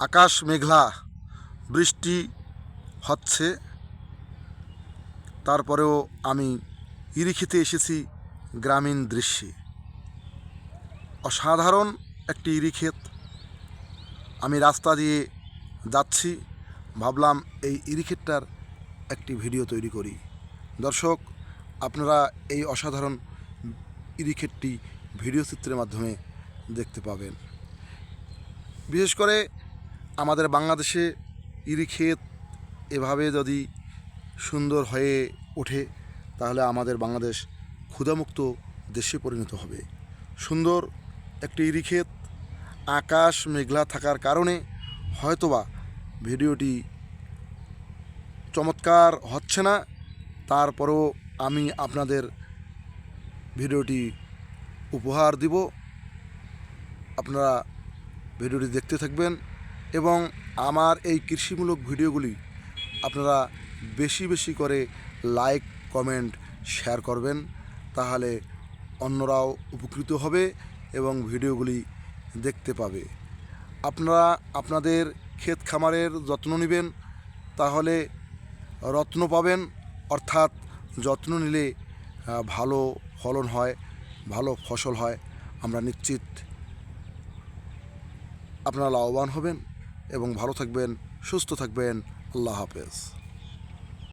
আকাশ মেঘলা, বৃষ্টি হচ্ছে, তারপরেও আমি ইরিক্ষেতে এসেছি গ্রামীণ দৃশ্যে। অসাধারণ একটি ইরিক্ষেত। আমি রাস্তা দিয়ে যাচ্ছি, ভাবলাম এই ইরিক্ষেতটার একটি ভিডিও তৈরি করি। দর্শক, আপনারা এই অসাধারণ ইরিক্ষেতটি ভিডিও চিত্রের মাধ্যমে দেখতে পাবেন। বিশেষ করে আমাদের বাংলাদেশে ইরিক্ষেত এভাবে যদি সুন্দর হয়ে ওঠে, তাহলে আমাদের বাংলাদেশ ক্ষুধামুক্ত দেশে পরিণত হবে। সুন্দর একটি ইরিক্ষেত, আকাশ মেঘলা থাকার কারণে হয়তোবা ভিডিওটি চমৎকার হচ্ছে না, তারপরেও আমি আপনাদের ভিডিওটি উপহার দিব। আপনারা ভিডিওটি দেখতে থাকবেন এবং আমার এই কৃষিমূলক ভিডিওগুলি আপনারা বেশি বেশি করে লাইক, কমেন্ট, শেয়ার করবেন, তাহলে অন্যরাও উপকৃত হবে এবং ভিডিওগুলি দেখতে পাবে। আপনারা আপনাদের ক্ষেত খামারের যত্ন নেবেন, তাহলে রত্ন পাবেন, অর্থাৎ যত্ন নিলে ভালো ফলন হয়, ভালো ফসল হয়। আমরা নিশ্চিত আপনারা লাভবান হবেন এবং ভালো থাকবেন, সুস্থ থাকবেন। আল্লাহ হাফেজ।